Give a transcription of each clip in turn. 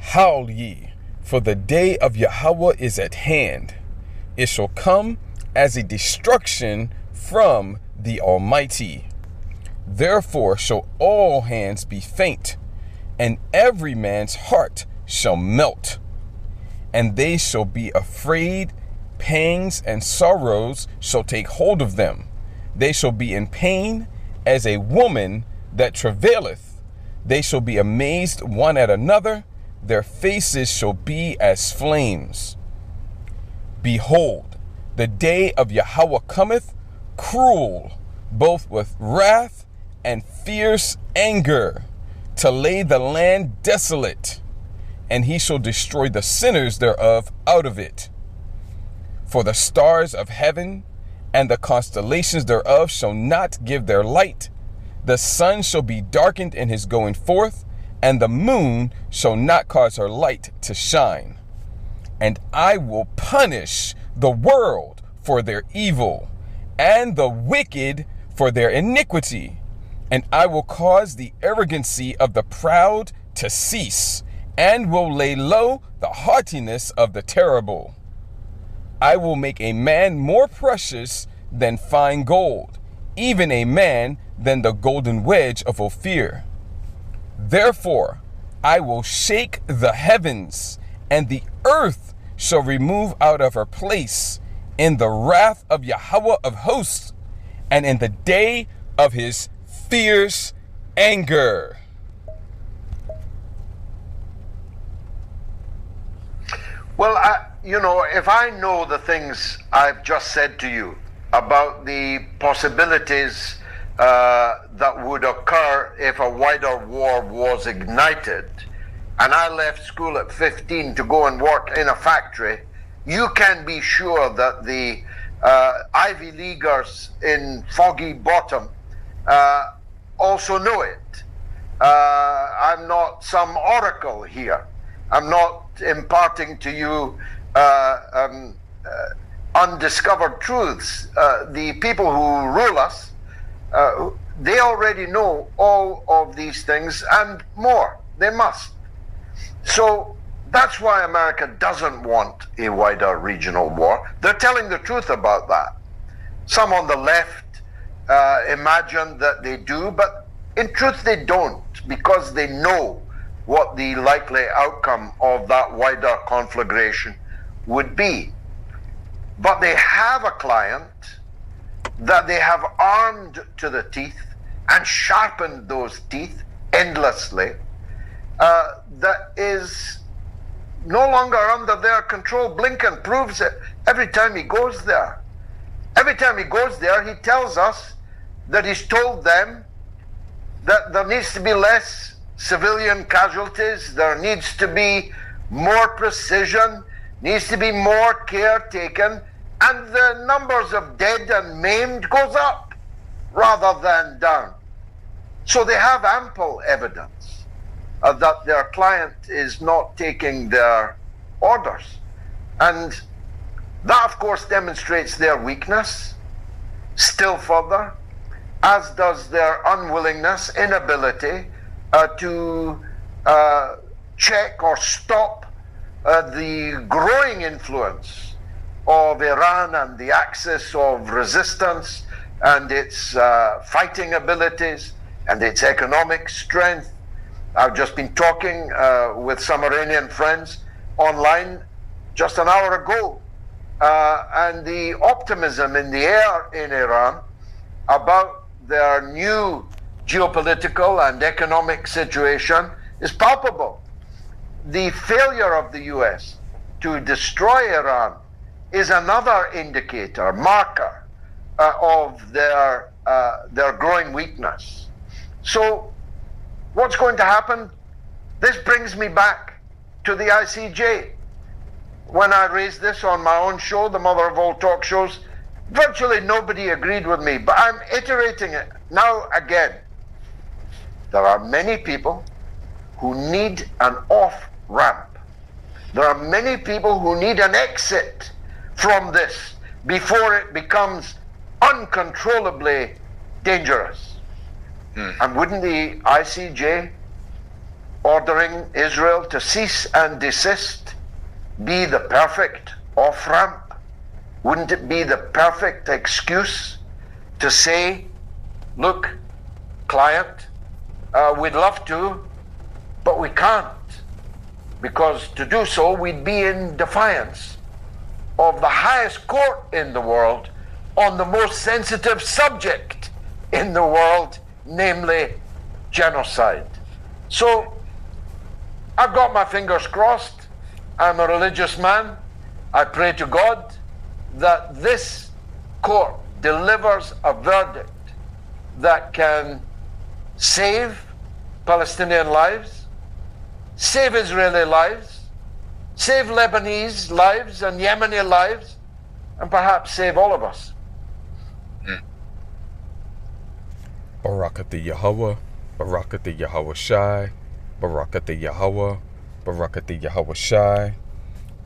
Howl ye, for the day of Yahweh is at hand. It shall come as a destruction from the Almighty. Therefore shall all hands be faint, and every man's heart shall melt. And they shall be afraid, pangs and sorrows shall take hold of them. They shall be in pain as a woman that travaileth. They shall be amazed one at another. Their faces shall be as flames. Behold, the day of Yahweh cometh, cruel, both with wrath and fierce anger, to lay the land desolate, and he shall destroy the sinners thereof out of it. For the stars of heaven and the constellations thereof shall not give their light. The sun shall be darkened in his going forth, and the moon shall not cause her light to shine. And I will punish the world for their evil, and the wicked for their iniquity. And I will cause the arrogancy of the proud to cease, and will lay low the haughtiness of the terrible. I will make a man more precious than fine gold, even a man than the golden wedge of Ophir. Therefore I will shake the heavens, and the earth shall remove out of her place in the wrath of Yahweh of hosts, and in the day of his fierce anger. Well, if I know the things I've just said to you about the possibilities that would occur if a wider war was ignited, and I left school at 15 to go and work in a factory, you can be sure that the Ivy Leaguers in Foggy Bottom also know it. I'm not some oracle here. I'm not imparting to you undiscovered truths. The people who rule us, they already know all of these things and more. They must. So that's why America doesn't want a wider regional war. They're telling the truth about that. Some on the left imagine that they do, but in truth they don't, because they know what the likely outcome of that wider conflagration would be. But they have a client that they have armed to the teeth and sharpened those teeth endlessly, that is no longer under their control. Blinken proves it every time he goes there. Every time he goes there, he tells us that he's told them that there needs to be less civilian casualties, there needs to be more precision, needs to be more care taken, and the numbers of dead and maimed goes up rather than down. So they have ample evidence that their client is not taking their orders. And that, of course, demonstrates their weakness still further, as does their unwillingness, inability to check or stop the growing influence of Iran and the axis of resistance and its fighting abilities and its economic strength. I've just been talking with some Iranian friends online just an hour ago, and the optimism in the air in Iran about their new geopolitical and economic situation is palpable. The failure of the US to destroy Iran is another indicator, marker of their growing weakness. So what's going to happen? This brings me back to the ICJ. When I raised this on my own show, the mother of all talk shows, virtually nobody agreed with me, but I'm iterating it now again. There are many people who need an off-ramp. There are many people who need an exit from this before it becomes uncontrollably dangerous. And wouldn't the ICJ ordering Israel to cease and desist be the perfect off-ramp? Wouldn't it be the perfect excuse to say, look, client, we'd love to, but we can't, because to do so we'd be in defiance of the highest court in the world on the most sensitive subject in the world, namely genocide. So I've got my fingers crossed. I'm a religious man. I pray to God that this court delivers a verdict that can save Palestinian lives, save Israeli lives, save Lebanese lives and Yemeni lives, and perhaps save all of us. Barakatha Yahweh, Barakatha Yahweh Shai, Barakatha Yahweh, Barakatha Yahweh Shai,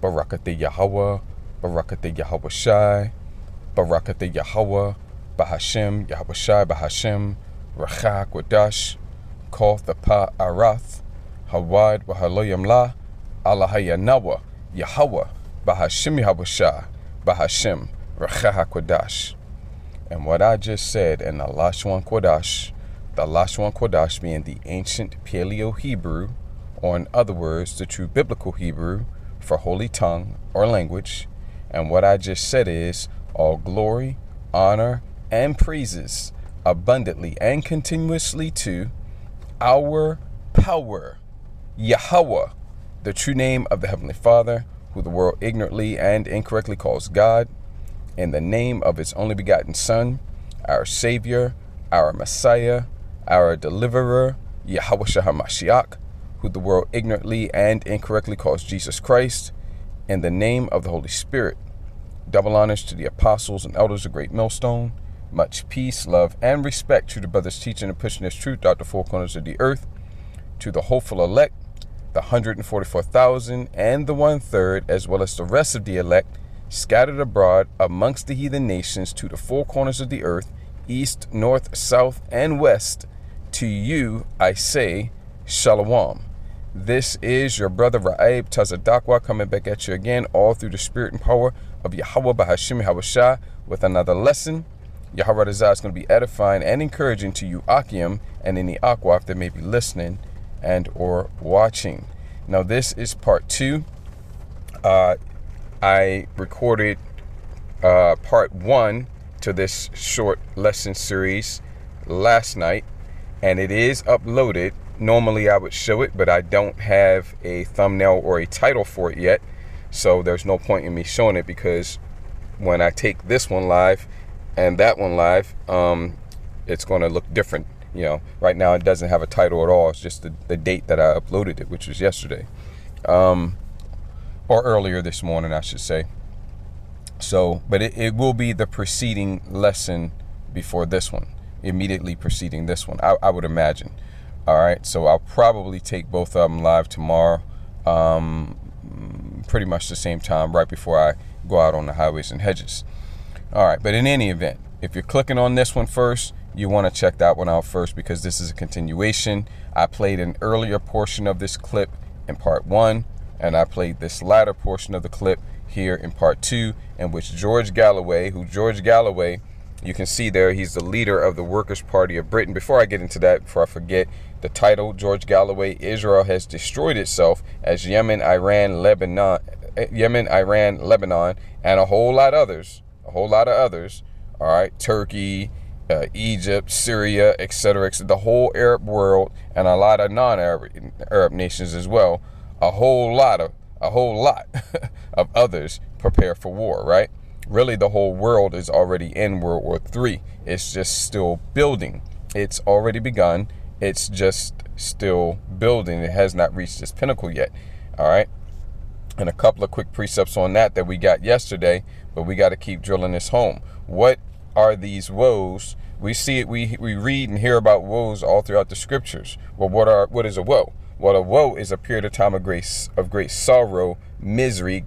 Barakatha Yahweh, Barakatha Yahweh Shai, Barakatha Yahweh, Bahashem, Yahweh Shai, Bahashem, Rachak Wadash, Koth the Pa Arath, Hawad Wahaloyam La, Allahayanawa, Yahweh, Bahashem Yahweh Shai, Bahashem, Rachak Wadash. And what I just said in the Lashwan Kodash being the ancient Paleo-Hebrew, or in other words, the true biblical Hebrew for holy tongue or language. And what I just said is, all glory, honor, and praises abundantly and continuously to our power, Yahweh, the true name of the Heavenly Father, who the world ignorantly and incorrectly calls God, in the name of his only begotten Son, our Savior, our Messiah, our Deliverer, Yahweh HaMashiach, who the world ignorantly and incorrectly calls Jesus Christ, in the name of the Holy Spirit. Double honors to the apostles and elders of Great Millstone. Much peace, love, and respect to the brothers teaching and pushing this truth out the four corners of the earth. To the hopeful elect, the 144,000 and the 1/3, as well as the rest of the elect, scattered abroad amongst the heathen nations to the four corners of the earth, east, north, south, and west. To you I say, Shalom. This is your brother Ra'ib Tazadakwa coming back at you again, all through the spirit and power of Yahweh Bahashim Hawashah, with another lesson. Yahweh Razah is going to be edifying and encouraging to you, Akim, and any Akwaf that may be listening and or watching. Now, this is part 2. I recorded part 1 to this short lesson series last night, and it is uploaded. Normally I would show it, but I don't have a thumbnail or a title for it yet, so there's no point in me showing it, because when I take this one live and that one live, it's going to look different. You know, right now it doesn't have a title at all. It's just the date that I uploaded it, which was yesterday. Or earlier this morning, I should say. So, but it will be the preceding lesson before this one, immediately preceding this one, I would imagine. All right, so I'll probably take both of them live tomorrow, pretty much the same time, right before I go out on the highways and hedges. All right, but in any event, if you're clicking on this one first, you want to check that one out first, because this is a continuation. I played an earlier portion of this clip in part 1, and I played this latter portion of the clip here in part 2, in which George Galloway, you can see there, he's the leader of the Workers' Party of Britain. Before I get into that, before I forget, the title, George Galloway, Israel has destroyed itself, as Yemen, Iran, Lebanon, and a whole lot of others, all right, Turkey, Egypt, Syria, etc., the whole Arab world, and a lot of non-Arab nations as well. A whole lot of others prepare for war, right? Really, the whole world is already in World War III. It's just still building. It's already begun. It's just still building. It has not reached its pinnacle yet. All right. And a couple of quick precepts on that we got yesterday, but we got to keep drilling this home. What are these woes? We see it. We read and hear about woes all throughout the scriptures. Well, what is a woe? Well, a woe is a period of time of great sorrow, misery,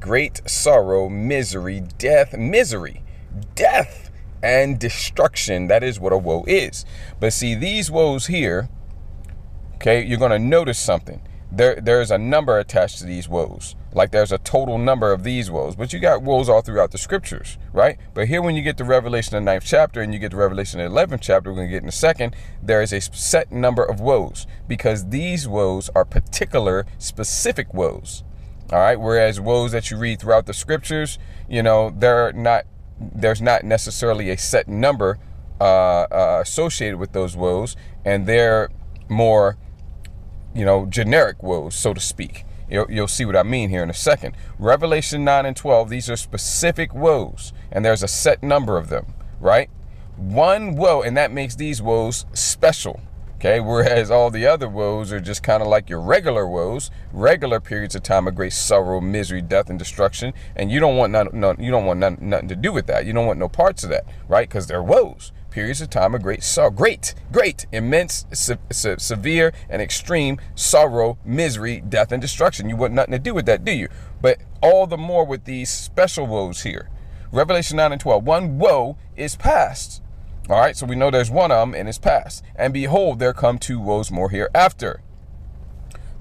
death, and destruction. That is what a woe is. But see, these woes here, okay, you're going to notice something. there's a number attached to these woes. Like there's a total number of these woes, but you got woes all throughout the scriptures, right? But here, when you get to Revelation, the 9th chapter, and you get to Revelation, the 11th chapter, we're going to get in a second, there is a set number of woes, because these woes are particular, specific woes. All right. Whereas woes that you read throughout the scriptures, you know, there's not necessarily a set number associated with those woes, and they're more, you know, generic woes, so to speak. You'll see what I mean here in a second. Revelation 9 and 12, these are specific woes, and there's a set number of them, right? One woe, and that makes these woes special. Okay, whereas all the other woes are just kind of like your regular woes, regular periods of time of great sorrow, misery, death, and destruction, and you don't want nothing to do with that. You don't want no parts of that, right? Because they're woes, periods of time of great sorrow, great, immense, severe, and extreme sorrow, misery, death, and destruction. You want nothing to do with that, do you? But all the more with these special woes here. Revelation 9 and 12, one woe is past. All right, so we know there's one of them, and it's past. And behold, there come two woes more hereafter.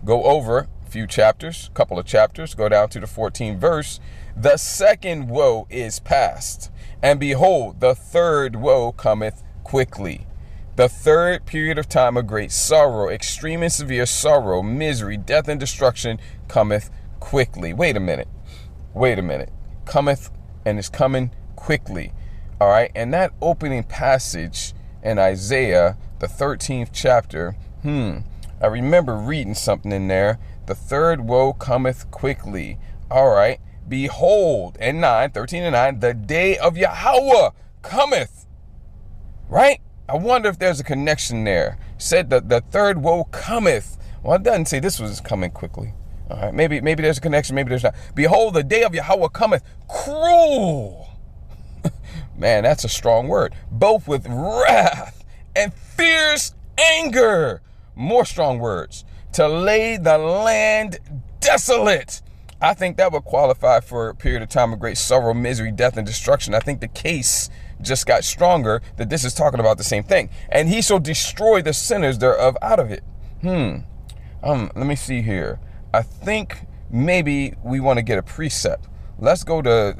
Go over a few chapters, couple of chapters, go down to the 14th verse. The second woe is past. And behold, the third woe cometh quickly. The third period of time of great sorrow, extreme and severe sorrow, misery, death, and destruction cometh quickly. Wait a minute. Cometh, and is coming quickly. All right, and that opening passage in Isaiah, the 13th chapter, I remember reading something in there. The third woe cometh quickly. All right, behold, and 13 and 9, the day of Yahweh cometh. Right? I wonder if there's a connection there. Said that the third woe cometh. Well, it doesn't say this was coming quickly. All right, maybe there's a connection, maybe there's not. Behold, the day of Yahweh cometh cruel. Man, that's a strong word. Both with wrath and fierce anger. More strong words. To lay the land desolate. I think that would qualify for a period of time of great sorrow, misery, death, and destruction. I think the case just got stronger that this is talking about the same thing. And he shall destroy the sinners thereof out of it. Let me see here. I think maybe we want to get a precept. Let's go to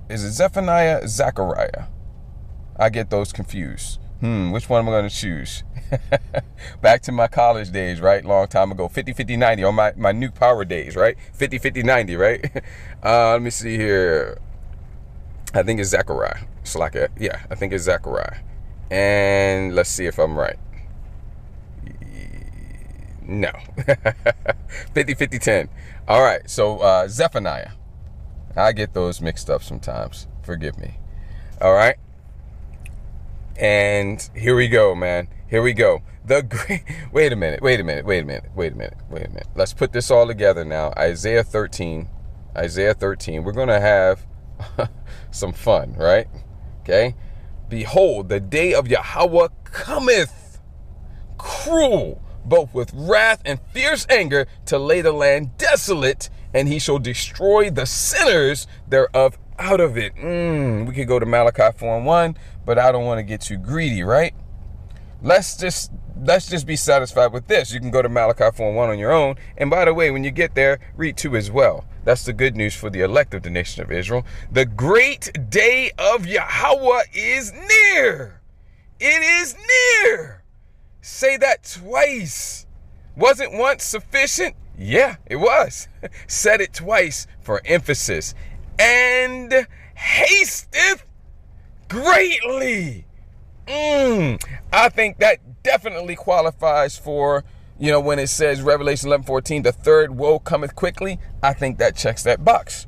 Is it Zephaniah? Zechariah? I get those confused. Which one am I going to choose? Back to my college days, right? Long time ago. 50, 50, 90 on my new power days, right? 50, 50, 90, right? Let me see here. I think it's Zechariah. It's like I think it's Zechariah. And let's see if I'm right. No. 50, 50, 10. All right. So Zephaniah. I get those mixed up sometimes. Forgive me. All right. And here we go, man. Here we go. Wait a minute. Let's put this all together now. Isaiah 13. We're going to have some fun, right? Okay. Behold, the day of Yahweh cometh cruel, both with wrath and fierce anger, to lay the land desolate, and he shall destroy the sinners thereof out of it. We could go to Malachi 4:1, but I don't want to get too greedy, right? Let's just be satisfied with this. You can go to Malachi 4:1 on your own. And by the way, when you get there, read 2 as well. That's the good news for the elect of the nation of Israel. The great day of Yahweh is near. It is near. Say that twice. Wasn't once sufficient? Yeah, it was. Said it twice for emphasis. And hasteth greatly. I think that definitely qualifies for, when it says Revelation 11:14, the third woe cometh quickly. I think that checks that box.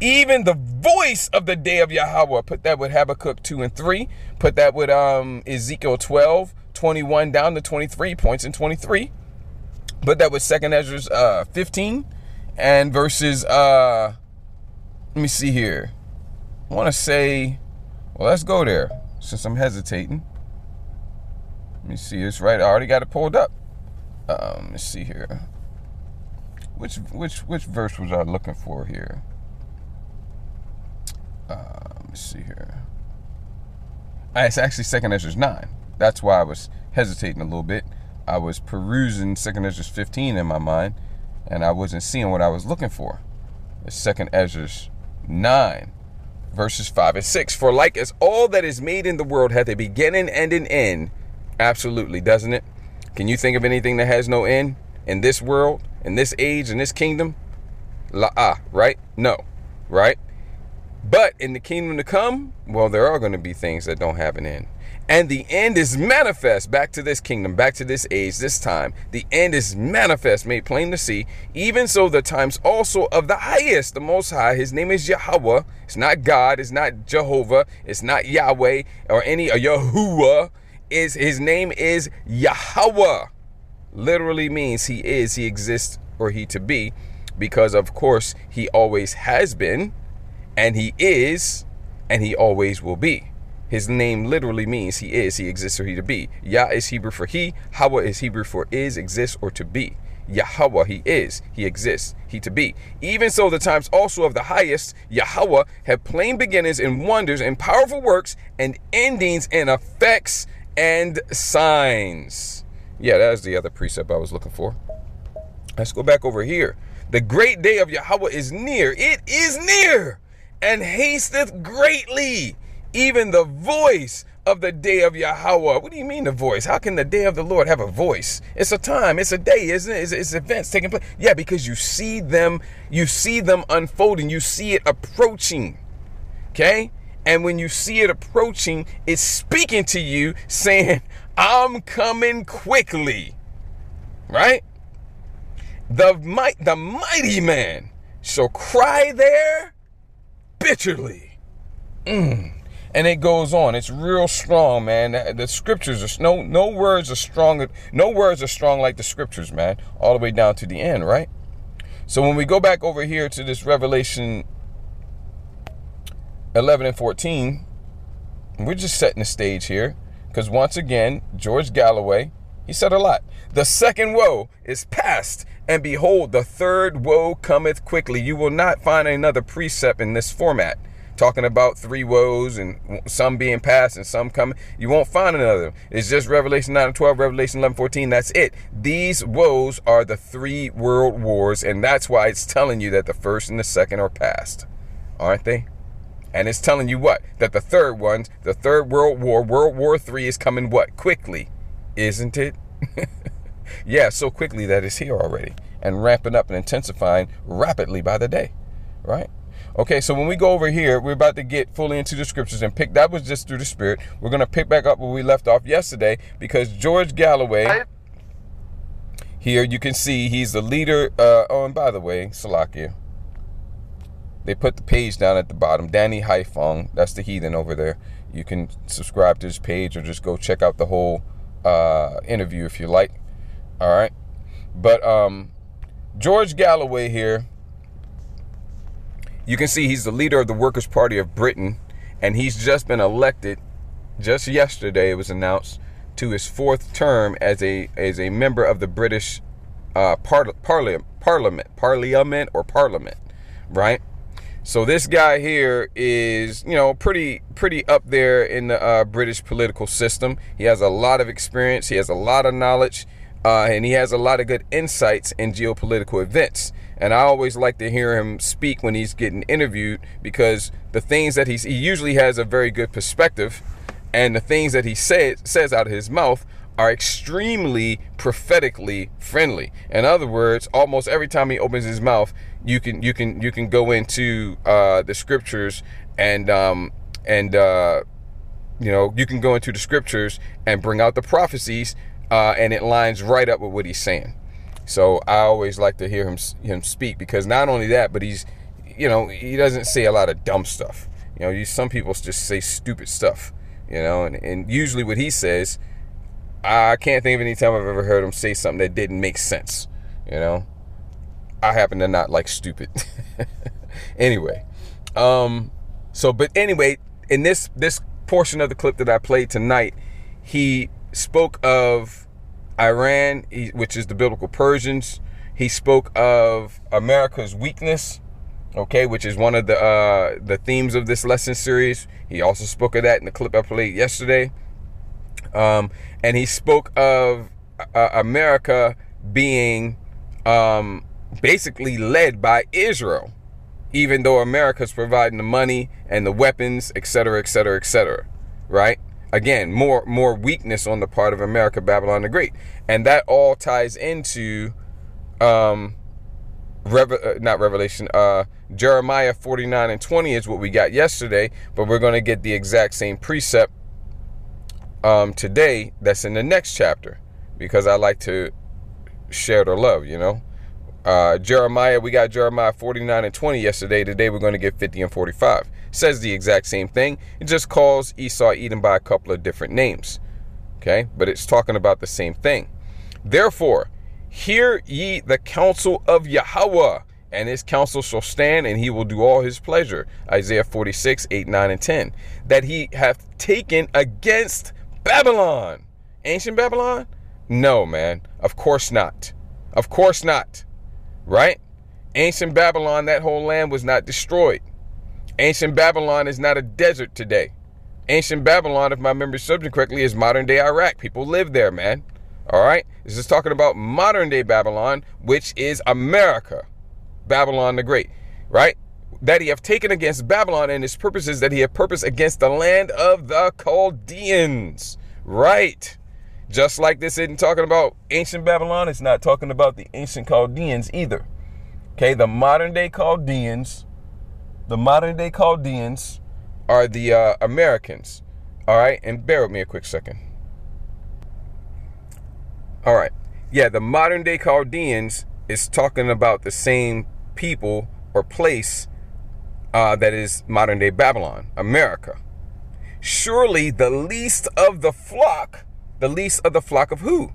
Even the voice of the day of Yahweh. Put that with Habakkuk 2 and 3. Put that with Ezekiel 12:21 down to 23, points in 23. Put that with 2nd Ezra 15 and verses, let me see here. I want to say, well, let's go there since I'm hesitating. Let me see, it's right. I already got it pulled up. Let's see here. Which verse was I looking for here? Let me see here. It's actually 2nd Ezra 9. That's why I was hesitating a little bit. I was perusing 2nd Ezra 15 in my mind, and I wasn't seeing what I was looking for. It's 2nd Ezra 9, verses 5 and 6. For like as all that is made in the world hath a beginning and an end. Absolutely, doesn't it? Can you think of anything that has no end in this world, in this age, in this kingdom? Right? No, right? But in the kingdom to come, well, there are going to be things that don't have an end. And the end is manifest. Back to this kingdom, back to this age, this time. The end is manifest, made plain to see. Even so, the times also of the highest, the Most High. His name is Yahweh. It's not God. It's not Jehovah. It's not Yahweh or any Yahuwah. His name is Yahweh. Literally means he is, he exists, or he to be. Because, of course, he always has been. And he is, and he always will be. His name literally means he is, he exists, or he to be. Yah is Hebrew for he. Hawa is Hebrew for is, exists, or to be. Yahweh, he is, he exists, he to be. Even so, the times also of the highest, Yahweh, have plain beginnings and wonders and powerful works and endings and effects and signs. Yeah, that was the other precept I was looking for. Let's go back over here. The great day of Yahweh is near. It is near. And hasteth greatly, even the voice of the day of Yahweh. What do you mean the voice? How can the day of the Lord have a voice? It's a time, it's a day, isn't it? It's events taking place. Yeah, because you see them unfolding, you see it approaching. Okay? And when you see it approaching, it's speaking to you saying, I'm coming quickly. Right? The mighty man shall cry there bitterly. And it goes on. It's real strong, man. The scriptures are no words are strong. No words are strong like the scriptures, man. All the way down to the end, right? So when we go back over here to this Revelation 11 and 14, we're just setting the stage here, because once again, George Galloway, he said a lot. The second woe is past, and behold, the third woe cometh quickly. You will not find another precept in this format talking about 3 woes and some being past and some coming. You won't find another. It's just Revelation 9 and 12, Revelation 11, 14. That's it. These woes are the 3 world wars, and that's why it's telling you that the first and the second are past, aren't they? And it's telling you what? That the third one, the third world war, World War III, is coming what? Quickly, isn't it? Yeah, so quickly that it's here already and ramping up and intensifying rapidly by the day, right? Okay, so when we go over here, we're about to get fully into the scriptures and pick. That was just through the Spirit. We're going to pick back up where we left off yesterday, because George Galloway, here you can see he's the leader. Oh, and by the way, Salakia, they put the page down at the bottom. Danny Haifong, that's the heathen over there. You can subscribe to his page or just go check out the whole interview if you like. All right. But George Galloway here, you can see he's the leader of the Workers' Party of Britain, and he's just been elected. Just yesterday, it was announced, to his 4th term as a member of the British Parliament, right? So this guy here is, pretty up there in the British political system. He has a lot of experience. He has a lot of knowledge. And he has a lot of good insights in geopolitical events. And I always like to hear him speak when he's getting interviewed, because the things that he usually has a very good perspective, and the things that he says out of his mouth are extremely prophetically friendly. In other words, almost every time he opens his mouth, you can go into the scriptures and you can go into the scriptures and bring out the prophecies. And it lines right up with what he's saying. So I always like to hear him speak, because not only that, but he's, he doesn't say a lot of dumb stuff. Some people just say stupid stuff, and usually what he says, I can't think of any time I've ever heard him say something that didn't make sense. I happen to not like stupid. Anyway, but anyway, in this portion of the clip that I played tonight, he spoke of Iran, which is the biblical Persians. He spoke of America's weakness, okay, which is one of the themes of this lesson series. He also spoke of that in the clip I played yesterday. And he spoke of America being basically led by Israel, even though America's providing the money and the weapons, etc., etc., etc., right? Again, more weakness on the part of America, Babylon the Great. And that all ties into Jeremiah 49 and 20 is what we got yesterday, but we're going to get the exact same precept today that's in the next chapter, because I like to share the love, you know. We got Jeremiah 49 and 20 yesterday. Today we're going to get 50 and 45. Says the exact same thing. It just calls Esau, Edom by a couple of different names. Okay, but it's talking about the same thing. Therefore, hear ye the counsel of Yahweh, and his counsel shall stand, and he will do all his pleasure. Isaiah 46, 8, 9, and 10. That he hath taken against Babylon. Ancient Babylon? No, man. Of course not. Of course not. Right? Ancient Babylon, that whole land was not destroyed. Ancient Babylon is not a desert today. Ancient Babylon, if my memory serves me correctly, is modern day Iraq. People live there, man. All right? This is talking about modern day Babylon, which is America. Babylon the Great. Right? That he have taken against Babylon, and his purpose is that he have purpose against the land of the Chaldeans. Right? Just like this isn't talking about ancient Babylon, it's not talking about the ancient Chaldeans either. Okay, the modern day Chaldeans are the Americans. All right, and bear with me a quick second. All right, yeah, the modern day Chaldeans is talking about the same people or place that is modern day Babylon, America. Surely the least of the flock of who?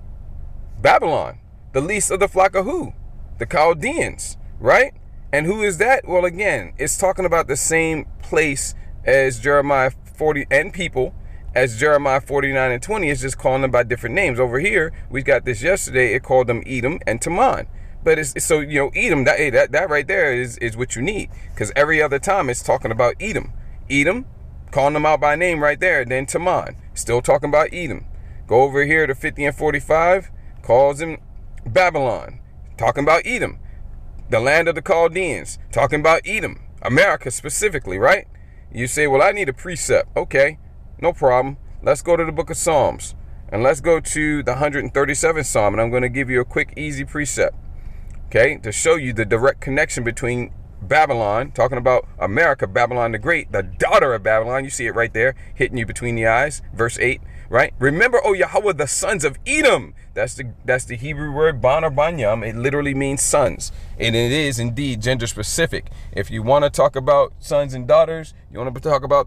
Babylon. The least of the flock of who? The Chaldeans, right? And who is that? Well, again, it's talking about the same place as Jeremiah 40 and people as Jeremiah 49 and 20. It's just calling them by different names. Over here, we got this yesterday. It called them Edom and Teman. But it's so, you know, Edom, that right there is what you need. Because every other time it's talking about Edom. Edom, calling them out by name right there. Then Teman, still talking about Edom. Go over here to 50 and 45, calls him Babylon, talking about Edom. The land of the Chaldeans, talking about Edom, America specifically, right? You say, well, I need a precept. Okay, no problem. Let's go to the book of Psalms, and let's go to the 137th Psalm, and I'm going to give you a quick, easy precept, okay, to show you the direct connection between Babylon, talking about America, Babylon the Great, the daughter of Babylon. You see it right there, hitting you between the eyes, verse 8. Right? Remember, O Yahweh, the sons of Edom. That's the Hebrew word ban or banyam. It literally means sons. And it is indeed gender specific. If you want to talk about sons and daughters, you want to talk about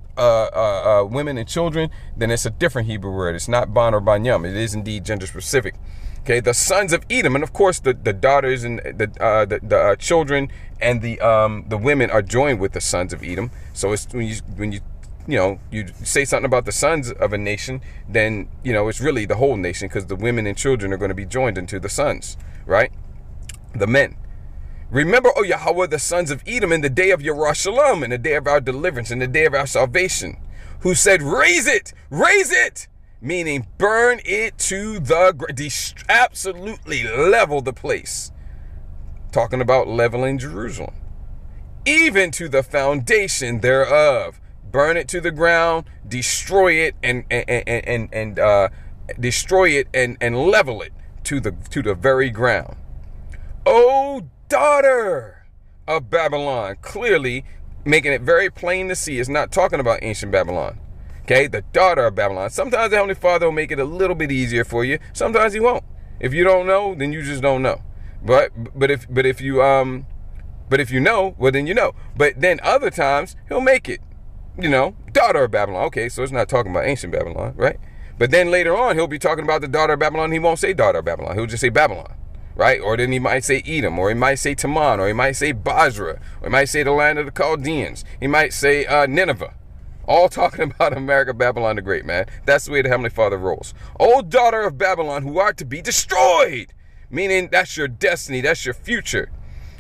women and children, then it's a different Hebrew word. It's not ban or banyam. It is indeed gender specific. Okay, the sons of Edom, and of course the daughters and the children and the women are joined with the sons of Edom. So it's when you say something about the sons of a nation, then, it's really the whole nation, because the women and children are going to be joined into the sons, right? The men. Remember, O Yahweh, the sons of Edom in the day of Yerushalayim, in the day of our deliverance, in the day of our salvation, who said, raise it, meaning burn it to the ground, absolutely level the place. Talking about leveling Jerusalem, even to the foundation thereof. Burn it to the ground, destroy it, and destroy it and level it to the very ground. O daughter of Babylon, clearly making it very plain to see, it's not talking about ancient Babylon. Okay, the daughter of Babylon. Sometimes the Heavenly Father will make it a little bit easier for you. Sometimes He won't. If you don't know, then you just don't know. But if you know, well then you know. But then other times He'll make it, daughter of Babylon. Okay, so it's not talking about ancient Babylon, right? But then later on, He'll be talking about the daughter of Babylon. He won't say daughter of Babylon. He'll just say Babylon, right? Or then He might say Edom, or He might say Teman, or He might say Basra, or He might say the land of the Chaldeans. He might say Nineveh. All talking about America, Babylon the Great, man. That's the way the Heavenly Father rolls. O daughter of Babylon, who art to be destroyed, meaning that's your destiny, that's your future.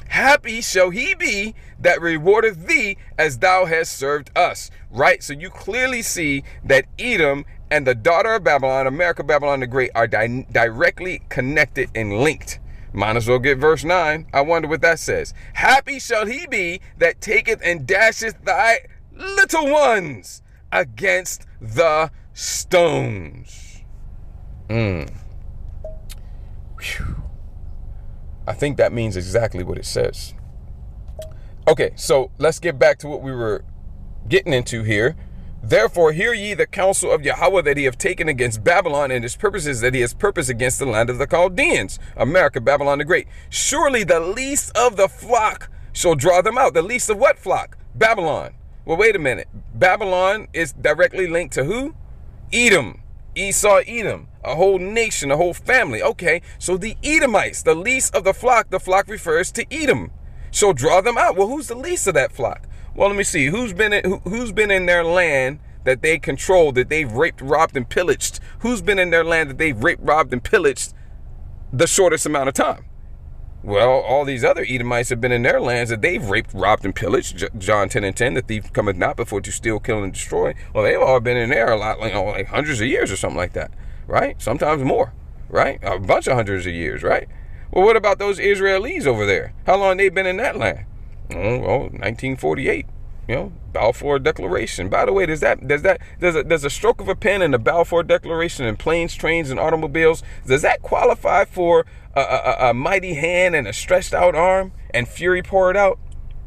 Happy shall he be that rewardeth thee as thou hast served us. Right? So you clearly see that Edom and the daughter of Babylon, America, Babylon the Great, are directly connected and linked. Might as well get verse 9. I wonder what that says. Happy shall he be that taketh and dasheth thy little ones against the stones. Whew. I think that means exactly what it says. Okay, so let's get back to what we were getting into here. Therefore, hear ye the counsel of Yahweh that he hath taken against Babylon, and his purposes that he has purposed against the land of the Chaldeans, America, Babylon the Great. Surely the least of the flock shall draw them out. The least of what flock? Babylon. Well, wait a minute. Babylon is directly linked to who? Edom. Esau, Edom. A whole nation, a whole family. Okay, so the Edomites, the least of the flock refers to Edom. So draw them out. Well, who's the least of that flock? Well, let me see. Who's been in their land that they controlled, that they've raped, robbed, and pillaged? Who's been in their land that they've raped, robbed, and pillaged the shortest amount of time? Well, all these other Edomites have been in their lands that they've raped, robbed, and pillaged. John 10:10, the thief cometh not before to steal, kill, and destroy. Well, they've all been in there a lot, like hundreds of years or something like that, right? Sometimes more, right? A bunch of hundreds of years, right? Well, what about those Israelis over there? How long they been in that land? Oh, well, 1948, Balfour Declaration. By the way, does a stroke of a pen in the Balfour Declaration in planes, trains, and automobiles, does that qualify for a mighty hand and a stretched out arm and fury poured out?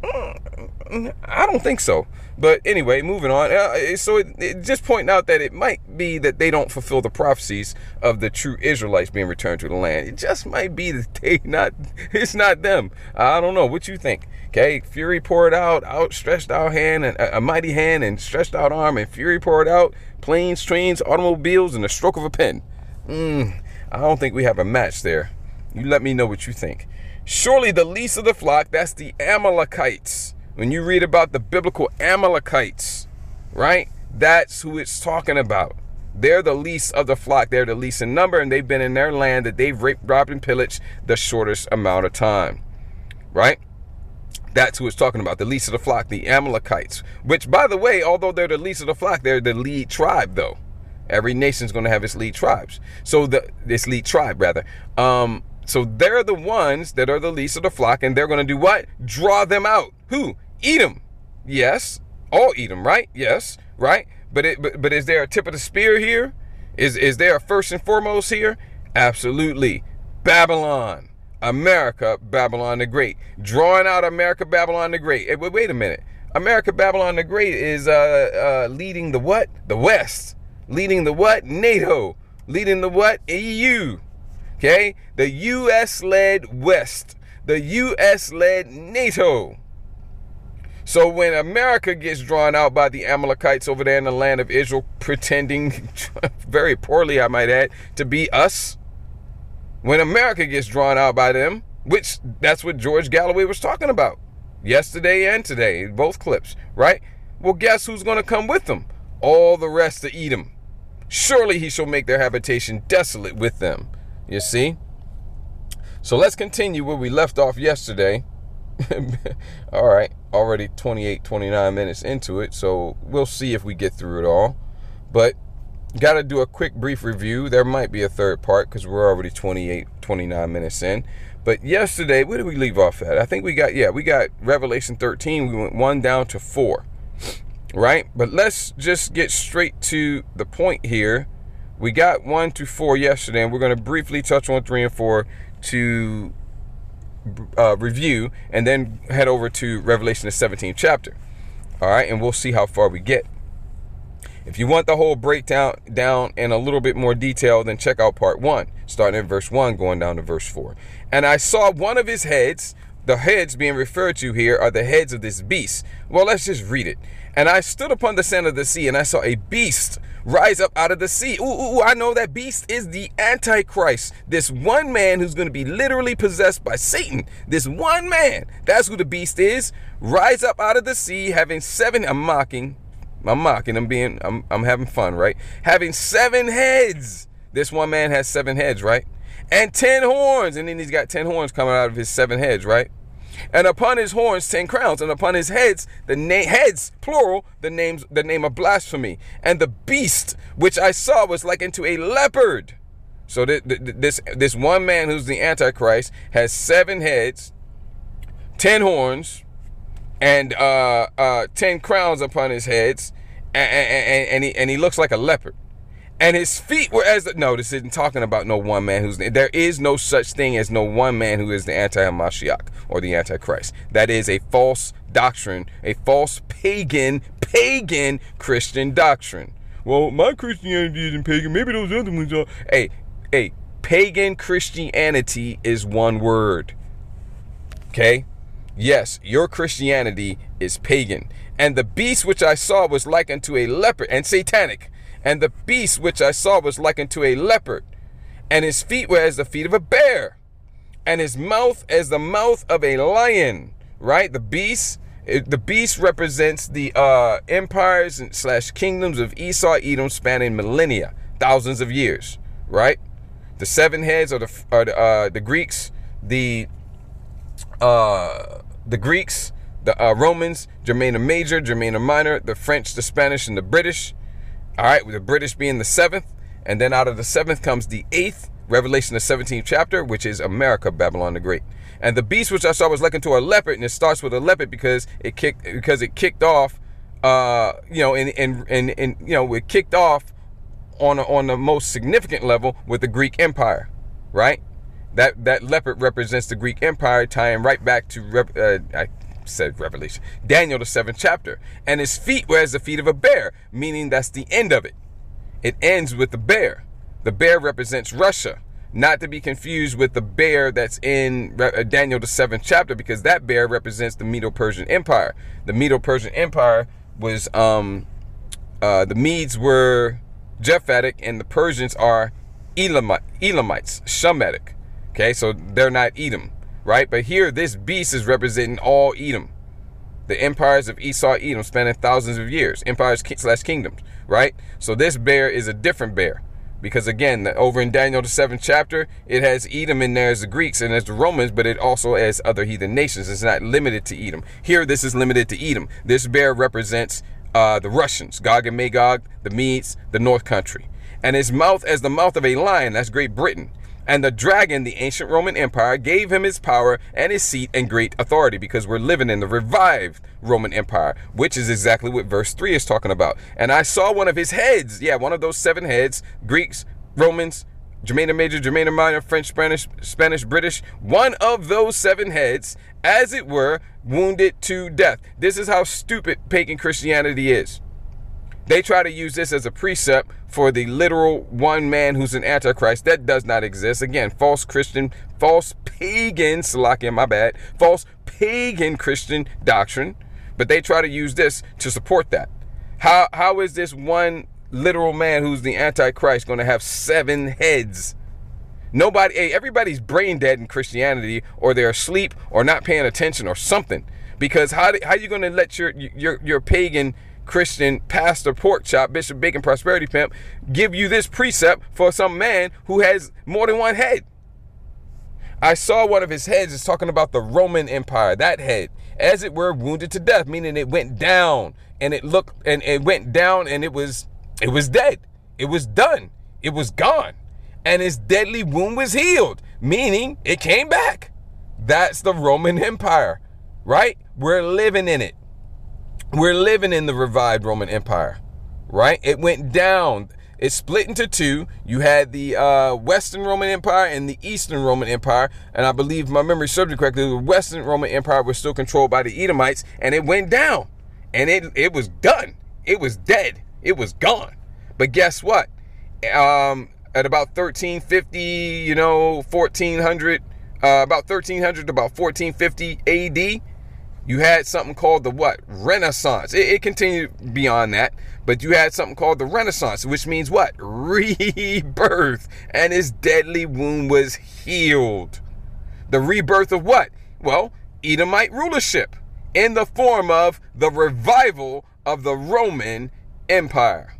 I don't think so. But anyway, moving on. So it just pointing out that it might be that they don't fulfill the prophecies of the true Israelites being returned to the land. It just might be that it's not them. I don't know. What you think? Okay, fury poured out, outstretched out hand, and a mighty hand and stretched out arm, and fury poured out, planes, trains, automobiles, and a stroke of a pen. I don't think we have a match there. You let me know what you think. Surely the least of the flock, that's the Amalekites. When you read about the biblical Amalekites, right? That's who it's talking about. They're the least of the flock. They're the least in number, and they've been in their land that they've raped, robbed, and pillaged the shortest amount of time, right? That's who it's talking about, the least of the flock, the Amalekites. Which, by the way, although they're the least of the flock, they're the lead tribe, though. Every nation's going to have its lead tribes. So this lead tribe, rather. So they're the ones that are the least of the flock, and they're going to do what? Draw them out. Who? Edom. Yes. All Edom, right? Yes. Right? But is there a tip of the spear here? Is there a first and foremost here? Absolutely. Babylon. America, Babylon the Great. Drawing out America, Babylon the Great. Hey, wait a minute. America, Babylon the Great is leading the what? The West. Leading the what? NATO. Leading the what? EU. Okay? The U.S.-led West. The U.S.-led NATO. So when America gets drawn out by the Amalekites over there in the land of Israel, pretending very poorly, I might add, to be us, when America gets drawn out by them, which that's what George Galloway was talking about yesterday and today, in both clips, right? Well, guess who's going to come with them? All the rest of Edom. Surely he shall make their habitation desolate with them. You see? So let's continue where we left off yesterday. All right, already 29 minutes into it, so we'll see if we get through it all. But got to do a quick brief review. There might be a third part because we're already 29 minutes in. But yesterday, where did we leave off at? I think we got Revelation 13. We went 1 down to 4, right? But let's just get straight to the point here. We got 1 to 4 yesterday, and we're going to briefly touch on 3 and 4 to review, and then head over to Revelation the 17th chapter. All right, and we'll see how far we get. If you want the whole breakdown down in a little bit more detail, then check out part 1, starting in verse 1, going down to verse 4. And I saw one of his heads. The heads being referred to here are the heads of this beast. Well, let's just read it. And I stood upon the sand of the sea, and I saw a beast rise up out of the sea. I know that beast is the Antichrist. This one man who's going to be literally possessed by Satan. This one man, that's who the beast is. Rise up out of the sea, having 7, I'm having fun, right? Having 7 heads. This one man has 7 heads, right? And 10 horns. And then he's got 10 horns coming out of his 7 heads, right? And upon his horns 10 crowns, and upon his heads heads plural the name of blasphemy. And the beast which I saw was like unto a leopard. So this one man who's the Antichrist has 7 heads, 10 horns, and 10 crowns upon his heads, and he looks like a leopard. And his feet were as no, this isn't talking about no one man there is no such thing as no one man who is the anti-Mashiach or the Antichrist. That is a false doctrine, a false pagan Christian doctrine. Well, my Christianity isn't pagan. Maybe those other ones are. Hey, pagan Christianity is one word. Okay? Yes, your Christianity is pagan. And the beast which I saw was like unto a leopard, and satanic. And the beast which I saw was like unto a leopard, and his feet were as the feet of a bear, and his mouth as the mouth of a lion. Right? The beast represents the empires / kingdoms of Esau, Edom, spanning millennia, thousands of years. Right? The 7 heads are the Greeks, the Romans, Germania Major, Germania Minor, the French, the Spanish, and the British. All right, with the British being the 7th, and then out of the 7th comes the 8th, Revelation, the 17th chapter, which is America, Babylon the Great. And the beast which I saw was like unto a leopard, and it starts with a leopard because it kicked off, it kicked off on the most significant level with the Greek Empire, right? That leopard represents the Greek Empire, tying right back to Revelation, Daniel, the 7th chapter. And his feet were as the feet of a bear, meaning that's the end of it. It ends with the bear. The bear represents Russia, not to be confused with the bear that's in Daniel, the 7th chapter, because that bear represents the Medo-Persian Empire. The Medo-Persian Empire was, the Medes were Japhetic, and the Persians are Elamites, Shemitic. Okay, so they're not Edom. Right? But here, this beast is representing all Edom. The empires of Esau, Edom, spanning thousands of years. Empires / kingdoms. Right? So this bear is a different bear. Because again, over in Daniel, the 7th chapter, it has Edom in there as the Greeks and as the Romans, but it also has other heathen nations. It's not limited to Edom. Here, this is limited to Edom. This bear represents the Russians, Gog and Magog, the Medes, the North Country. And his mouth as the mouth of a lion, that's Great Britain. And the dragon, the ancient Roman Empire, gave him his power and his seat and great authority, because we're living in the revived Roman Empire, which is exactly what verse 3 is talking about. And I saw one of his heads, one of those 7 heads, Greeks, Romans, Germania Major, Germania Minor, French, Spanish, British, one of those 7 heads, as it were, wounded to death. This is how stupid pagan Christianity is. They try to use this as a precept for the literal one man who's an Antichrist. That does not exist. Again, false pagan Christian doctrine. But they try to use this to support that. How is this one literal man who's the Antichrist going to have 7 heads? Everybody's brain dead in Christianity, or they're asleep, or not paying attention, or something. Because how are you going to let your pagan Christian pastor, pork chop, bishop, bacon, prosperity pimp give you this precept for some man who has more than one head? I saw one of his heads is talking about the Roman Empire, that head, as it were, wounded to death, meaning it went down, and it went down, and it was dead. It was done. It was gone. And his deadly wound was healed, meaning it came back. That's the Roman Empire, right? We're living in it. We're living in the revived Roman Empire, right? It went down. It split into 2. You had the Western Roman Empire and the Eastern Roman Empire. And I believe, my memory serves me correctly, the Western Roman Empire was still controlled by the Edomites, and it went down. And it was done. It was dead. It was gone. But guess what? At about 1350, 1400, about 1300 to about 1450 AD, you had something called the what? Renaissance. It continued beyond that, but you had something called the Renaissance, which means what? Rebirth. And his deadly wound was healed. The rebirth of what? Well, Edomite rulership in the form of the revival of the Roman Empire.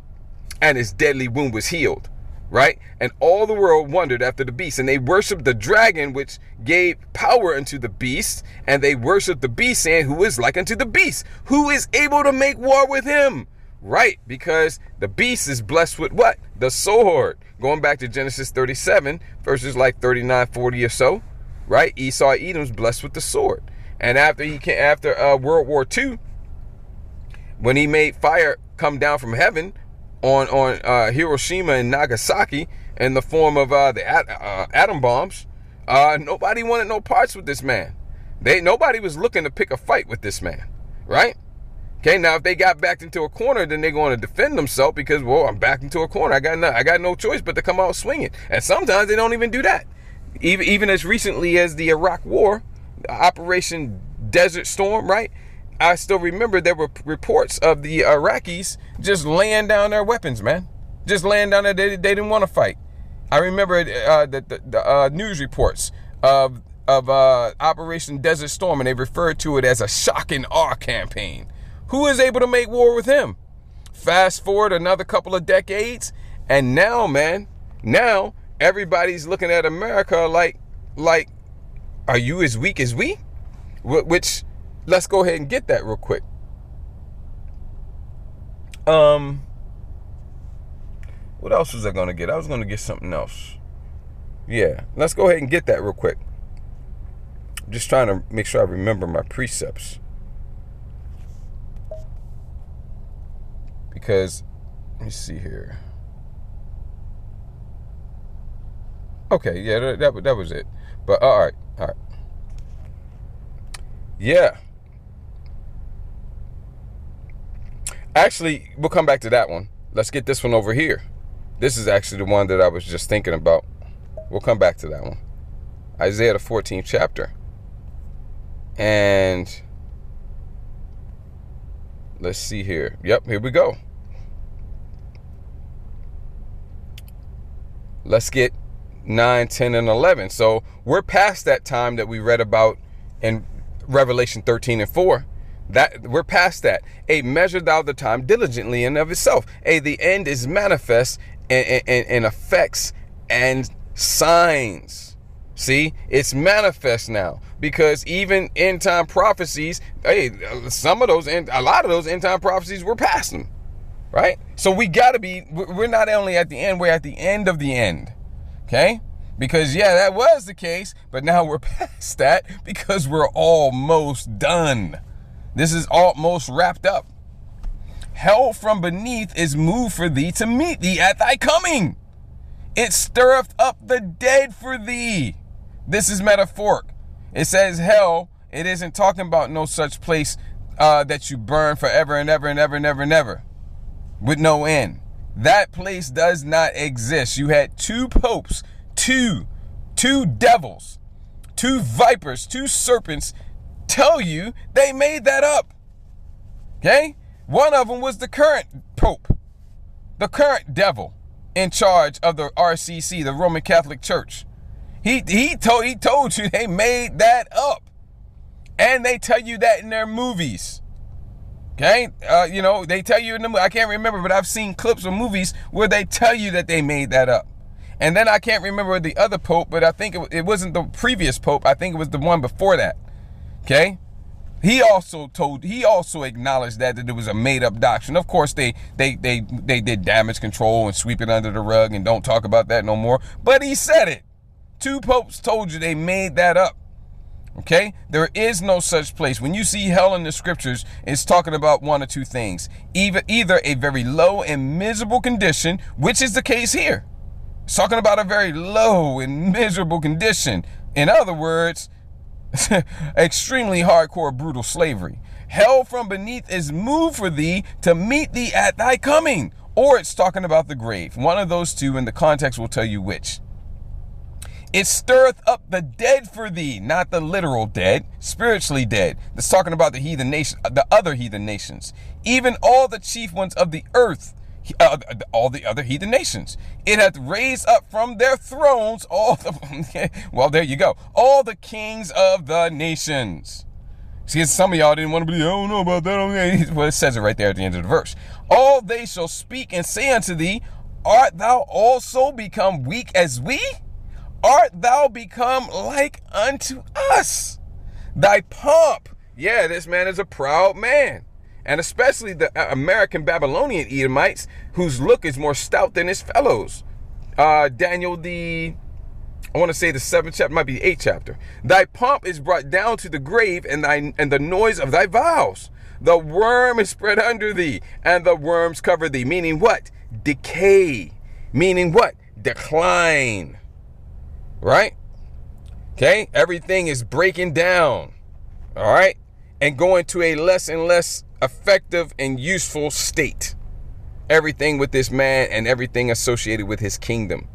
And his deadly wound was healed. right? And all the world wondered after the beast, and they worshiped the dragon, which gave power unto the beast, and they worshiped the beast, saying, who is like unto the beast? Who is able to make war with him? Right, because the beast is blessed with what? The sword. Going back to Genesis 37, verses like 39, 40 or so, right? Esau, Edom's blessed with the sword. And after World War II, when he made fire come down from heaven on Hiroshima and Nagasaki in the form of the atom bombs, nobody wanted no parts with this man. Nobody was looking to pick a fight with this man, right? Okay, now if they got backed into a corner, then they're going to defend themselves because, well, I'm backed into a corner. I got no choice but to come out swinging. And sometimes they don't even do that. Even as recently as the Iraq War, Operation Desert Storm, right? I still remember there were reports of the Iraqis just laying down their weapons, man. Just laying down there. They didn't want to fight. I remember the news reports of Operation Desert Storm, and they referred to it as a shock and awe campaign. Who is able to make war with him? Fast forward another couple of decades, and now, man, now everybody's looking at America like, are you as weak as we? Which, let's go ahead and get that real quick. What else was I going to get? I was going to get something else. Yeah, let's go ahead and get that real quick. I'm just trying to make sure I remember my precepts. Because, let me see here. Okay, yeah, that was it. But all right. Yeah. Actually, we'll come back to that one. Let's get this one over here. This is actually the one that I was just thinking about. We'll come back to that one. Isaiah, the 14th chapter. And let's see here. Yep, here we go. Let's get 9, 10, and 11. So we're past that time that we read about in Revelation 13 and 4. That we're past that. Measure thou the time diligently in of itself. The end is manifest in effects and signs. See, it's manifest now, because even end time prophecies, a lot of those end time prophecies, we're past them. Right? So we're not only at the end, we're at the end of the end. Okay? Because, yeah, that was the case, but now we're past that because we're almost done. This is almost wrapped up. Hell from beneath is moved for thee to meet thee at thy coming. It stirreth up the dead for thee. This is metaphoric. It says hell. It isn't talking about no such place that you burn forever and ever and ever and ever and ever, with no end. That place does not exist. You had two popes, two devils, two vipers, two serpents tell you they made that up. Okay? One of them was the current pope, the current devil in charge of the RCC, the Roman Catholic Church. He told you they made that up. And they tell you that in their movies. Okay, they tell you in the movie. I can't remember, but I've seen clips of movies where they tell you that they made that up. And then I can't remember the other pope, but I think it wasn't the previous pope. I think it was the one before that. Okay, he also acknowledged that it was a made-up doctrine. Of course, they did damage control and sweep it under the rug and don't talk about that no more. But he said it. Two popes told you they made that up. Okay, there is no such place. When you see hell in the scriptures, it's talking about one or two things. Either a very low and miserable condition, which is the case here. It's talking about a very low and miserable condition. In other words, extremely hardcore, brutal slavery. Hell from beneath is moved for thee to meet thee at thy coming. Or it's talking about the grave. One of those two, and the context will tell you which. It stirreth up the dead for thee, not the literal dead, spiritually dead. It's talking about the heathen nation, the other heathen nations, even all the chief ones of the earth, all the other heathen nations. It hath raised up from their thrones all the, well, there you go, all the kings of the nations. See, some of y'all didn't want to believe, I don't know about that. Well, it says it right there at the end of the verse. All they shall speak and say unto thee, art thou also become weak as we? Art thou become like unto us? Thy pomp. Yeah, this man is a proud man. And especially the American Babylonian Edomites, whose look is more stout than his fellows. Daniel, I want to say the 7th chapter, might be the 8th chapter. Thy pomp is brought down to the grave, and the noise of thy vows. The worm is spread under thee, and the worms cover thee. Meaning what? Decay. Meaning what? Decline. Right? Okay? Everything is breaking down. All right? And going to a less and less effective and useful state. Everything with this man and everything associated with his kingdom.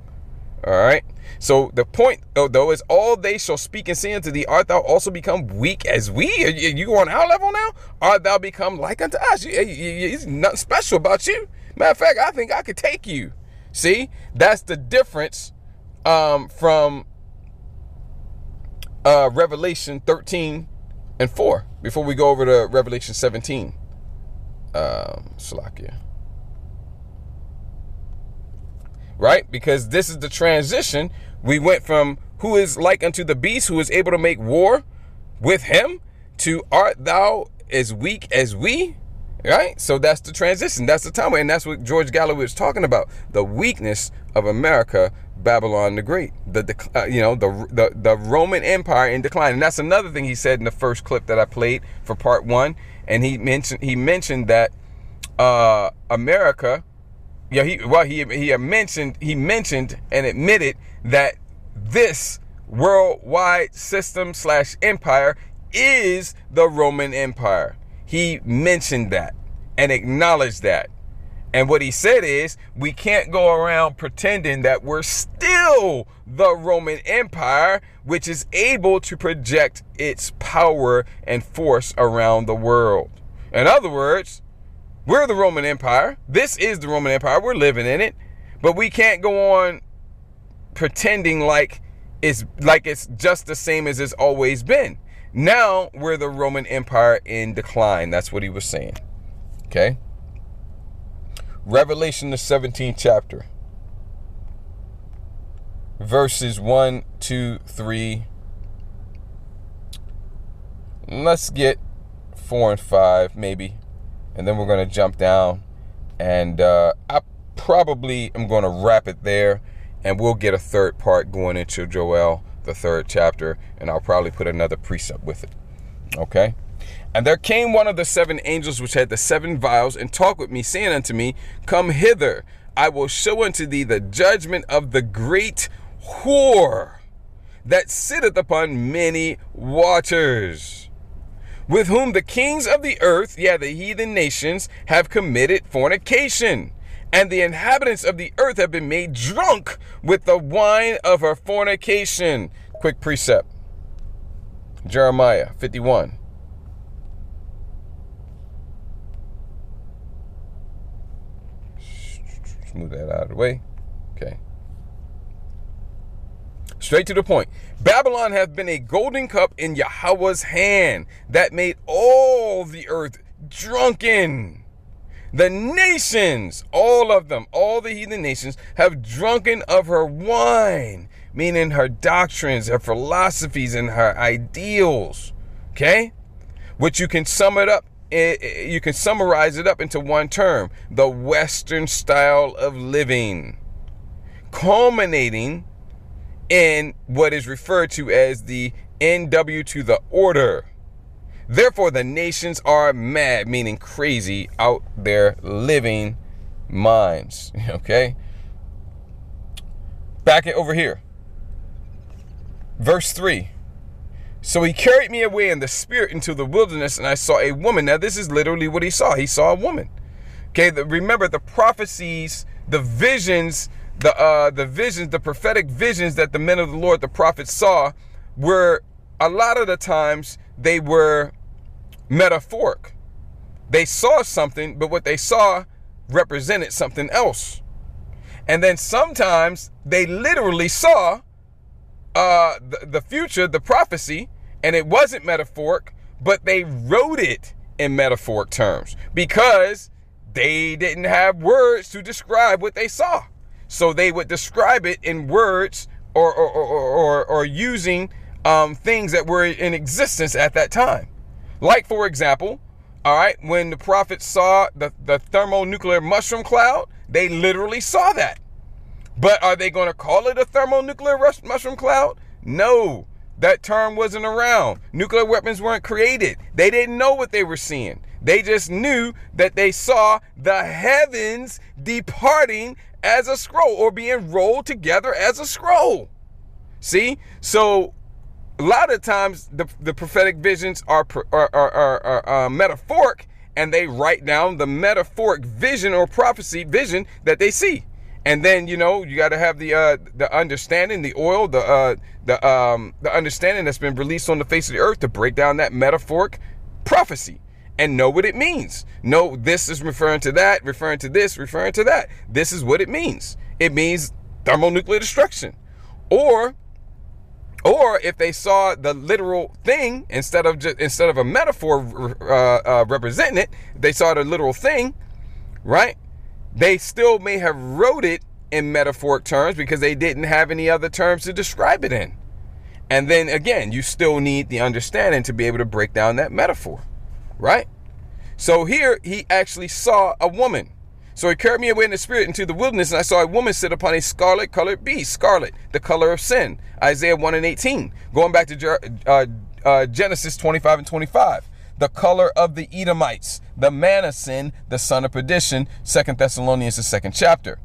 All right. So the point, though, is all they shall speak and say unto thee, art thou also become weak as we? Are you on our level now? Art thou become like unto us? It's nothing special about you. Matter of fact, I think I could take you. See, that's the difference from Revelation 13 and 4. Before we go over to Revelation 17. Salakia. Right? Because this is the transition. We went from who is like unto the beast, who is able to make war with him, to art thou as weak as we? Right? So that's the transition. That's the time. And that's what George Galloway was talking about. The weakness of America, Babylon the Great. The Roman Empire in decline. And that's another thing he said in the first clip that I played for part 1. And he mentioned that America, he mentioned and admitted that this worldwide system / empire is the Roman Empire. He mentioned that and acknowledged that. And what he said is, we can't go around pretending that we're still the Roman Empire, which is able to project its power and force around the world. In other words, we're the Roman Empire. This is the Roman Empire. We're living in it. But we can't go on pretending like it's just the same as it's always been. Now we're the Roman Empire in decline. That's what he was saying. Okay? Revelation, the 17th chapter. Verses 1, 2, 3. Let's get 4 and 5, maybe. And then we're going to jump down, and I probably am going to wrap it there, and we'll get a third part going into Joel, the 3rd chapter, and I'll probably put another precept with it. Okay? And there came one of the 7 angels which had the 7 vials, and talked with me, saying unto me, come hither, I will show unto thee the judgment of the great whore that sitteth upon many waters, with whom the kings of the earth, the heathen nations, have committed fornication. And the inhabitants of the earth have been made drunk with the wine of her fornication. Quick precept. Jeremiah 51. Move that out of the way. Okay. Straight to the point. Babylon hath been a golden cup in Yahweh's hand, that made all the earth drunken. The nations, all of them, all the heathen nations, have drunken of her wine, meaning her doctrines, her philosophies, and her ideals. Okay? Which you can sum it up, you can summarize it up into one term: the Western style of living, culminating in what is referred to as the NW to the order. Therefore, the nations are mad, meaning crazy, out their living minds. Okay? Back over here. Verse 3. So he carried me away in the spirit into the wilderness, and I saw a woman. Now, this is literally what he saw. He saw a woman. Okay? Remember, the prophecies, the visions, the prophetic visions that the men of the Lord, the prophets, saw, were a lot of the times they were metaphoric. They saw something, but what they saw represented something else. And then sometimes they literally saw the future, the prophecy, and it wasn't metaphoric, but they wrote it in metaphoric terms because they didn't have words to describe what they saw. So they would describe it in words or using things that were in existence at that time. Like, for example, all right, when the prophets saw the thermonuclear mushroom cloud, they literally saw that. But are they going to call it a thermonuclear mushroom cloud? No, that term wasn't around. Nuclear weapons weren't created. They didn't know what they were seeing. They just knew that they saw the heavens departing as a scroll, or being rolled together as a scroll. See? So a lot of times the prophetic visions are metaphoric, and they write down the metaphoric vision or prophecy vision that they see. And then, you know, you got to have the understanding, the oil, the understanding that's been released on the face of the earth to break down that metaphoric prophecy and know what it means. No, this is referring to that, referring to this, referring to that. This is what it means. It means thermonuclear destruction. Or if they saw the literal thing instead of a metaphor representing it, they saw the literal thing, right? They still may have wrote it in metaphoric terms because they didn't have any other terms to describe it in. And then again, you still need the understanding to be able to break down that metaphor, right? So here he actually saw a woman. So he carried me away in the spirit into the wilderness, and I saw a woman sit upon a scarlet colored beast, scarlet, the color of sin. Isaiah 1:18. Going back to Genesis 25 and 25. The color of the Edomites, the man of sin, the son of perdition, 2 Thessalonians, the 2nd chapter.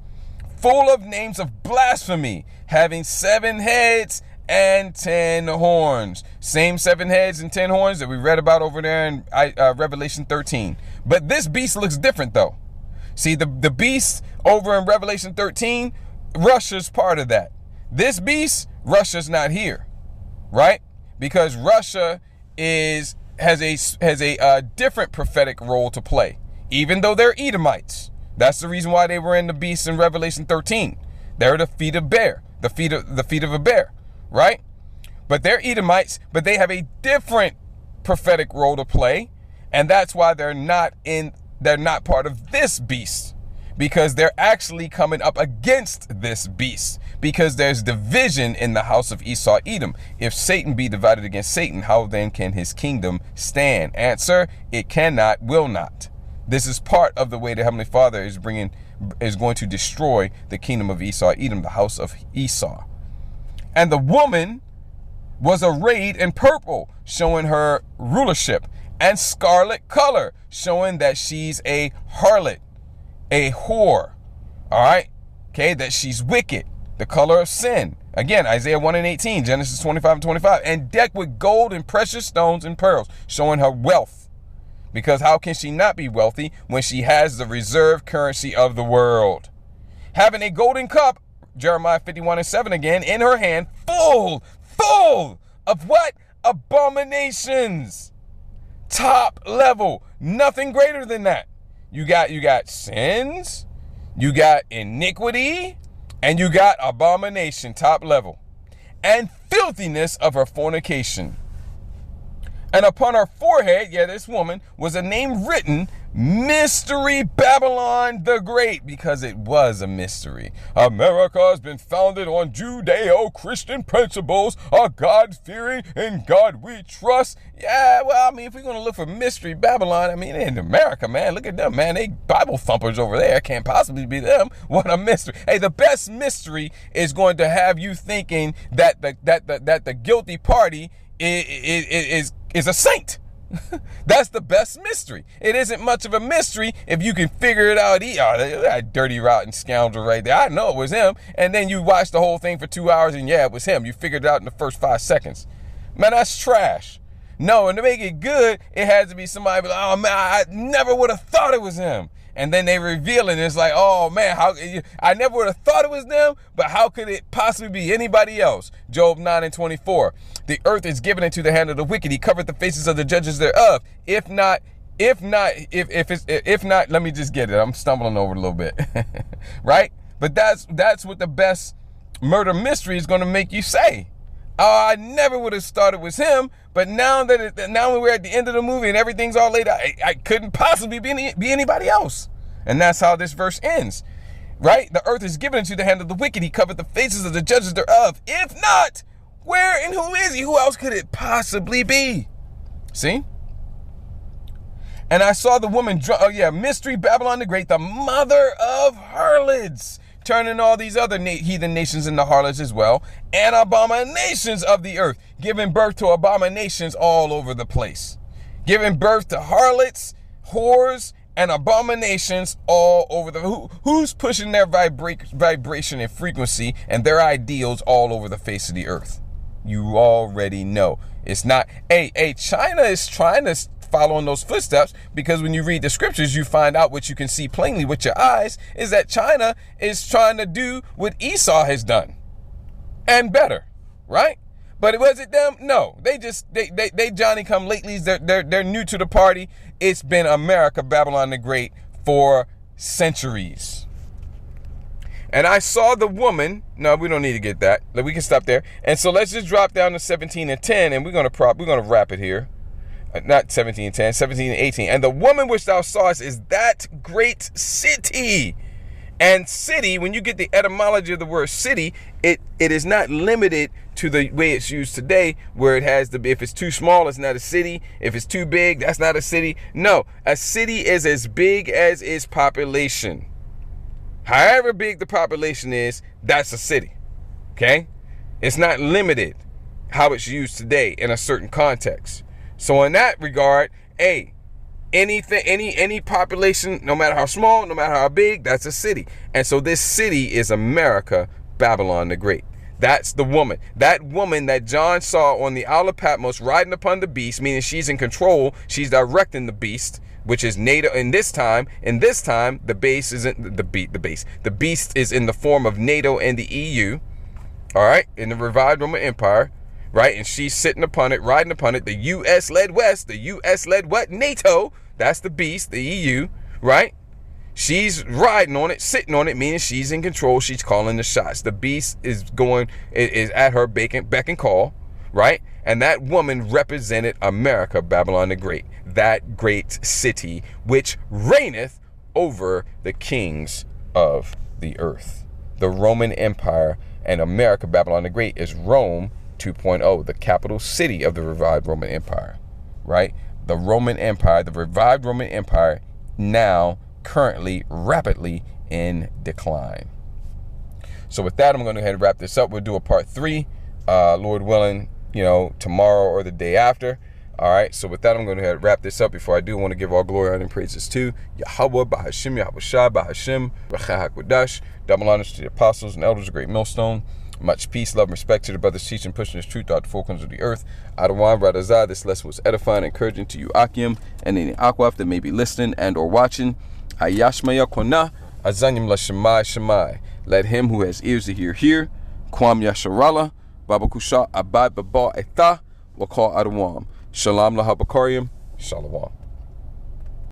Full of names of blasphemy, having 7 heads and 10 horns. Same 7 heads and 10 horns that we read about over there in Revelation 13. But this beast looks different though. See, the beast over in Revelation 13, Russia's part of that. This beast, Russia's not here, right? Because Russia has a different prophetic role to play, even though they're Edomites. That's the reason why they were in the beast in Revelation 13. They're the feet of bear, the feet of a bear, right? But they're Edomites, but they have a different prophetic role to play, and that's why they're not part of this beast, because they're actually coming up against this beast, because there's division in the house of Esau Edom. If Satan be divided against Satan, how then can his kingdom stand? Answer: it cannot, will not. This is part of the way the Heavenly Father is going to destroy the kingdom of Esau Edom, the house of Esau. And the woman was arrayed in purple, showing her rulership, and scarlet color, showing that she's a harlot, a whore, all right? Okay, that she's wicked, the color of sin. Again, Isaiah 1:18, Genesis 25 and 25, and decked with gold and precious stones and pearls, showing her wealth. Because how can she not be wealthy when she has the reserve currency of the world? Having a golden cup, Jeremiah 51:7 again, in her hand, full of what? Abominations. Top level, nothing greater than that. You got sins, you got iniquity, and you got abomination, top level, and filthiness of her fornication. And upon her forehead, this woman, was a name written, Mystery Babylon the Great, because it was a mystery. America has been founded on Judeo-Christian principles, a God-fearing, in God we trust. Yeah, well, I mean, if we're going to look for Mystery Babylon, I mean, in America, man, look at them, man. They Bible thumpers over there. Can't possibly be them. What a mystery. Hey, the best mystery is going to have you thinking that the guilty party is a saint. That's the best mystery. It isn't much of a mystery if you can figure it out. That dirty, rotten scoundrel right there. I know it was him. And then you watch the whole thing for 2 hours and it was him. You figured it out in the first 5 seconds. Man, that's trash. No, and to make it good, it has to be somebody like, oh man, I never would have thought it was him. And then they reveal it, and it's like, oh man, I never would have thought it was them, but how could it possibly be anybody else? Job 9:24. The earth is given into the hand of the wicked. He covered the faces of the judges thereof. If not, let me just get it. I'm stumbling over it a little bit, right? But that's what the best murder mystery is going to make you say. Oh, I never would have thought it was him, but now we're at the end of the movie and everything's all laid out, I couldn't possibly be anybody else. And that's how this verse ends. right? The earth is given into the hand of the wicked. He covered the faces of the judges thereof. If not, where and who is he? Who else could it possibly be? See? And I saw the woman, mystery Babylon the Great, the mother of harlots, turning all these other heathen nations into harlots as well, and abominations of the earth, giving birth to abominations all over the place. Giving birth to harlots, whores, and abominations all over the... Who's pushing their vibration and frequency and their ideals all over the face of the earth? You already know. It's not... China is trying to follow in those footsteps, because when you read the scriptures, you find out what you can see plainly with your eyes, is that China is trying to do what Esau has done. And better, right? But was it them? No. They Johnny come latelys. They're new to the party. It's been America, Babylon the Great, for centuries. And I saw the woman. No, we don't need to get that. We can stop there. And so let's just drop down to 17 and 10, and we're gonna wrap it here. Not 17 and 10, 17 and 18. And the woman which thou sawest is that great city. And city, when you get the etymology of the word city, it is not limited to the way it's used today, where it has the, if it's too small, it's not a city. If it's too big, that's not a city. No, a city is as big as its population. However big the population is, that's a city. Okay? It's not limited how it's used today in a certain context. So in that regard, any population, no matter how small, no matter how big, that's a city. And so this city is America, Babylon the Great. That's the woman. That woman that John saw on the Isle of Patmos riding upon the beast, meaning she's in control, she's directing the beast, which is NATO. In this time, the base isn't the base. The beast is in the form of NATO and the EU. All right, in the revived Roman Empire. Right, and she's sitting upon it, riding upon it. The U.S. led West, the U.S. led what? NATO. That's the beast, the EU, right? She's riding on it, sitting on it, meaning she's in control. She's calling the shots. The beast is at her beck and call, right? And that woman represented America, Babylon the Great, that great city which reigneth over the kings of the earth. The Roman Empire, and America, Babylon the Great, is Rome 2.0, the capital city of the revived Roman Empire, right? The Roman Empire, the revived Roman Empire, now currently rapidly in decline. So with that, I'm going to go ahead and wrap this up. We'll do a part 3, Lord willing, tomorrow or the day after. All right, so with that, I'm going to go ahead and wrap this up. Before I do, I want to give all glory, honor, and praises to Yahweh, Bahashim, Yahweh Shai, Bahashim, Rachah HaKodesh. Double honors to the apostles and elders of Great Millstone. Much peace, love, and respect to the brothers teaching, pushing this truth out the four corners of the earth. Adawan, Radazah, this lesson was edifying and encouraging to you, Akim, and any Akwaf that may be listening and or watching. Ayashmaya Kona, Azanyim La Shemai Shemai. Let him who has ears to hear. Kwam Yasharala, Babakusha, Abad Baba Etha, Wakal Adawam. Shalom Lahabakarium, Shalom.